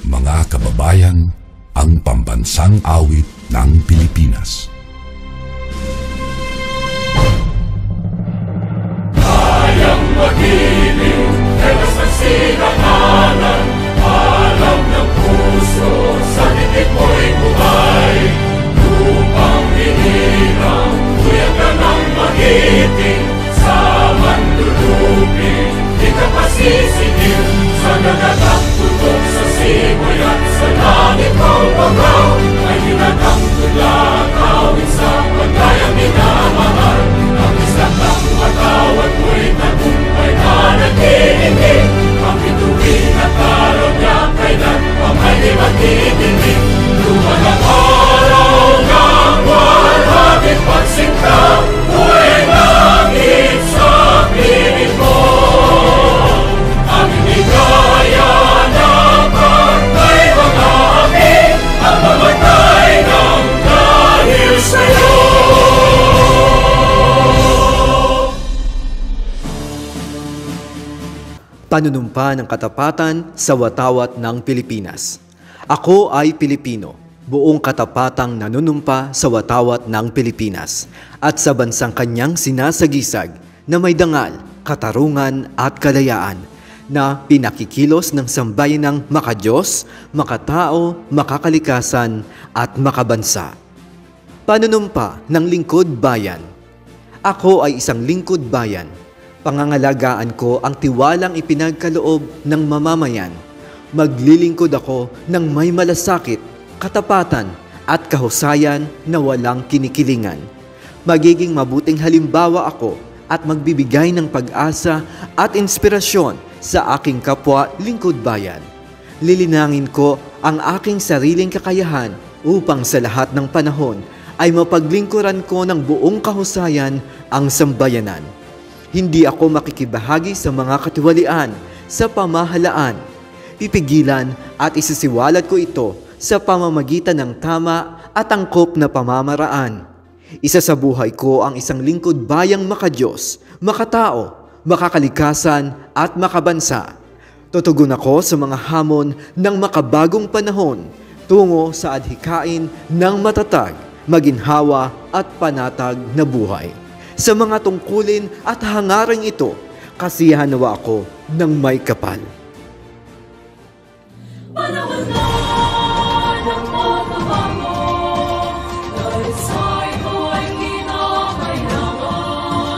Mga kababayan, ang pambansang awit ng Pilipinas. Kayang mag-ibig, telas ng sinakalan, alam ng puso, sa titik mo'y buhay. Lupang hinirang, kuya ka ng magiting, sa manlulupin, di ka pasisingil, sa nagagang tutok sa simoy at sa langit mong bangaw, ay hinagang tulad, awit sa pagkayang minamahal. Ang isang ng matawad mo'y tagumpay na nag-iingin, ang bituin at araw niya kailan ang may di magdidinig. Luman ang araw ng walhagit pagsinta, buhay langit sa piling mo. Ang inigaya ng pagkay mga amin, ang mamatay ng dahil sa'yo. Panunumpa ng katapatan sa watawat ng Pilipinas. Ako ay Pilipino, buong katapatang nanunumpa sa watawat ng Pilipinas at sa bansang kanyang sinasagisag na may dangal, katarungan at kalayaan na pinakikilos ng sambayan ng makadiyos, makatao, makakalikasan at makabansa. Panunumpa ng lingkod bayan. Ako ay isang lingkod bayan. Pangangalagaan ko ang tiwalang ipinagkaloob ng mamamayan. Maglilingkod ako ng may malasakit, katapatan at kahusayan na walang kinikilingan. Magiging mabuting halimbawa ako at magbibigay ng pag-asa at inspirasyon sa aking kapwa lingkod bayan. Lilinangin ko ang aking sariling kakayahan upang sa lahat ng panahon ay mapaglingkuran ko ng buong kahusayan ang sambayanan. Hindi ako makikibahagi sa mga katiwalian sa pamahalaan. Pipigilan at isisiwalat ko ito sa pamamagitan ng tama at angkop na pamamaraan. Isa sa buhay ko ang isang lingkod bayang makadiyos, makatao, makakalikasan at makabansa. Tutugon ako sa mga hamon ng makabagong panahon tungo sa adhikain ng matatag, maginhawa at panatag na buhay. Sa mga tungkulin at hangaring ito, kasiyahan nawa ako ng may kapal. Panahon na ng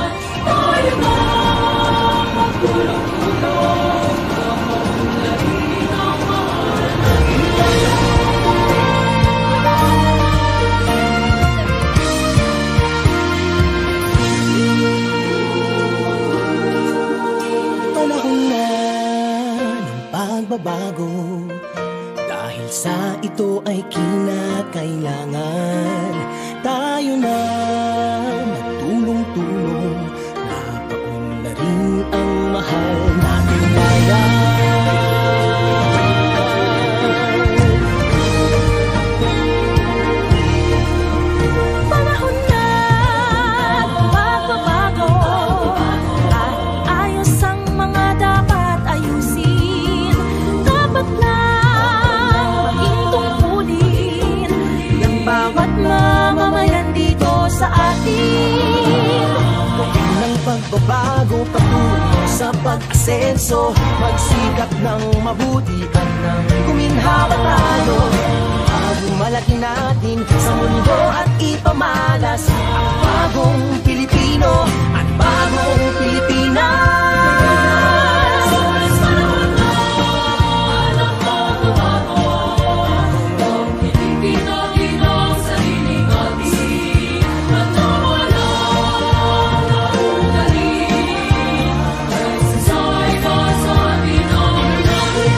pagbabago, dahil sa ito ay kinakailangan. Tayo na magtulong-tulong, kapag-ularin ang mahal natin. Panahon na ng pagbabago, dahil sa ito ay kinakailangan. Tayo na magtulong-tulong, napaunlarin ang mahal nating bayan. Panahon na magbabago at ayos ang mga dapat ayusin. Dapat lang maging tungkulin ng bawat mamamayan dito sa atin. Ng pagbabago patungo sa pag-asenso, magsikap ng mabuti at ng kuminhawa tayo. Malaki natin sa mundo at ipamalas ang bagong Pilipino at bagong Pilipinas. Panahon na ng pagbabago, ang pinipinagin ang sarili natin, at nawala na ularin, dahil sa iba sa atin ang natin.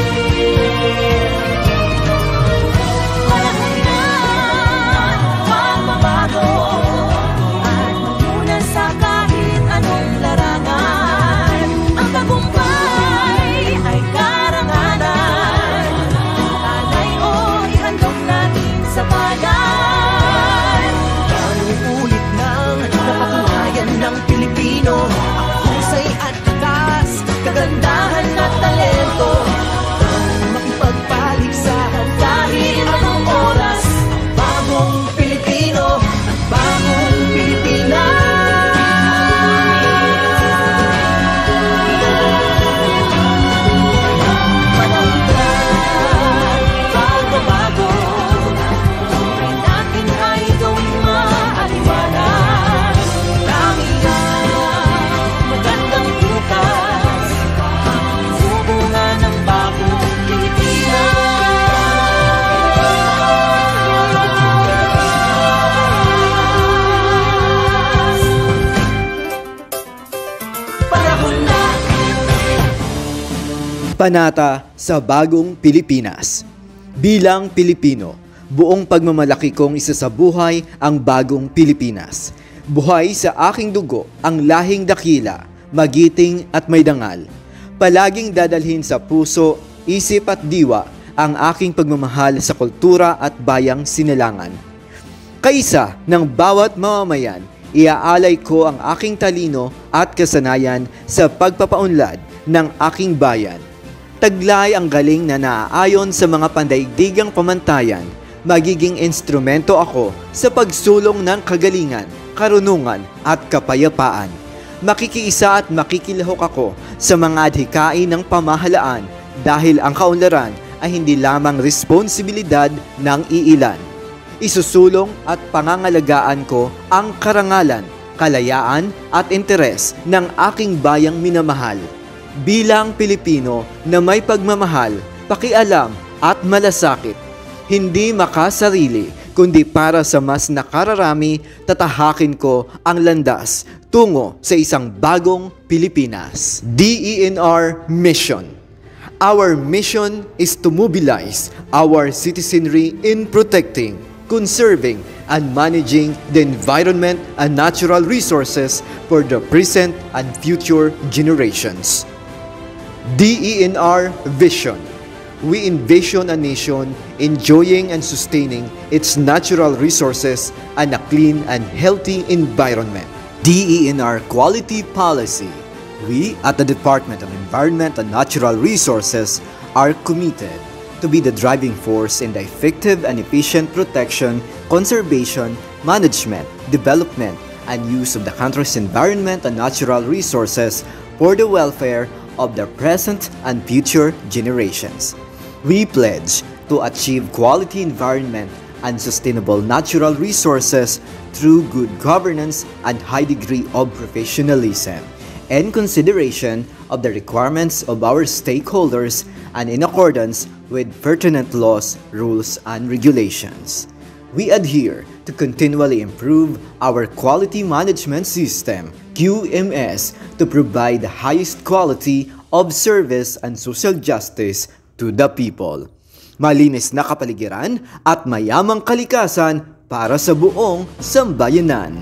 Panahon na magbabago at magmula sa kahit anong larangan. Panata sa Bagong Pilipinas. Bilang Pilipino, buong pagmamalaki kong isa sa buhay ang Bagong Pilipinas. Buhay sa aking dugo ang lahing dakila, magiting at may dangal. Palaging dadalhin sa puso, isip at diwa ang aking pagmamahal sa kultura at bayang sinilangan. Kaisa ng bawat mamamayan, iaalay ko ang aking talino at kasanayan sa pagpapaunlad ng aking bayan. Taglay ang galing na naaayon sa mga pandaigdigang pamantayan. Magiging instrumento ako sa pagsulong ng kagalingan, karunungan at kapayapaan. Makikiisa at makikilahok ako sa mga adhikain ng pamahalaan dahil ang kaunlaran ay hindi lamang responsibilidad ng iilan. Isusulong at pangangalagaan ko ang karangalan, kalayaan at interes ng aking bayang minamahal. Bilang Pilipino na may pagmamahal, pakialam at malasakit, hindi makasarili kundi para sa mas nakararami, tatahakin ko ang landas tungo sa isang bagong Pilipinas. DENR Mission. Our mission is to mobilize our citizenry in protecting, conserving, and managing the environment and natural resources for the present and future generations. DENR Vision. We envision a nation enjoying and sustaining its natural resources and a clean and healthy environment. DENR Quality Policy. We at the Department of Environment and Natural Resources are committed to be the driving force in the effective and efficient protection, conservation, management, development, and use of the country's environment and natural resources for the welfare of the present and future generations. We pledge to achieve quality environment and sustainable natural resources through good governance and high degree of professionalism, in consideration of the requirements of our stakeholders and in accordance with pertinent laws, rules, and regulations. We adhere to continually improve our quality management system, QMS, to provide the highest quality of service and social justice to the people. Malinis na kapaligiran at mayamang kalikasan para sa buong sambayanan.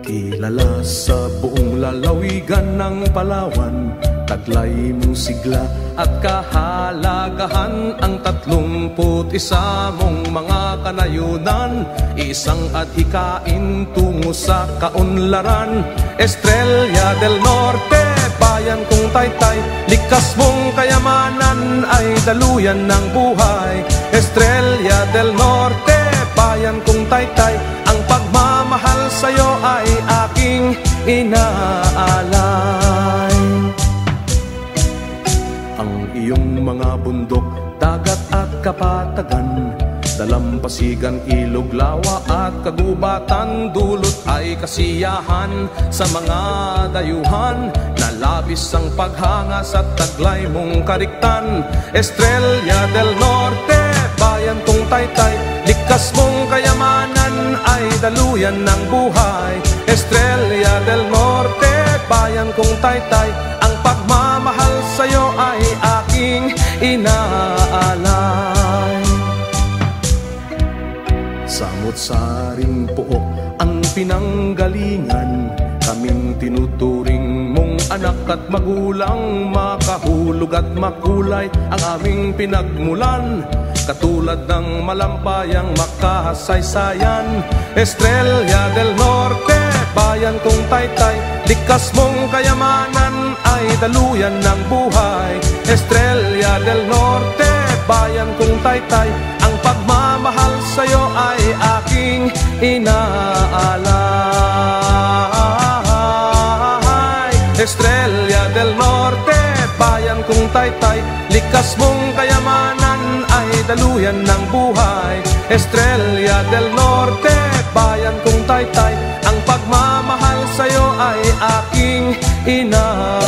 Kilala sa buong lalawigan ng Palawan Taglay mong sigla at kahalagahan ang 31 mong mga kanayunan. Isang adhikain tungo sa kaunlaran. Estrella del Norte, bayan kong taytay, likas mong kayamanan ay daluyan ng buhay. Estrella del Norte, bayan kong taytay, ang pagmamahal sa'yo ay aking inaalay. Ang iyong mga bundok, dagat at kapatagan, dalampasigan, ilog, lawa at kagubatan, dulot ay kasiyahan sa mga dayuhan, na labis ang paghanga sa taglay mong kariktan. Estrella del Norte, bayan kong taytay, likas mong kayamanan ay daluyan ng buhay. Estrella del Norte, bayan kong taytay, ang pagmamahal sa'yo ay aking inaalay. Samot-saring pook ang pinanggalingan, kaming tinuturing mong anak at magulang. Makahulog at makulay ang aming pinagmulan, katulad ng malampayang makasaysayan. Estrella del Norte, bayan kong taytay, likas mong kayamanan ay daluyan ng buhay. Estrella del Norte, bayan kong taytay, ang pagmamahal sa'yo ay aking inaalay. Estrella del Norte, bayan kong taytay, likas mong kayamanan ay daluyan ng buhay. Estrella del Norte, bayan kong taytay, ang pagmamahal sa'yo ay aking inaalay.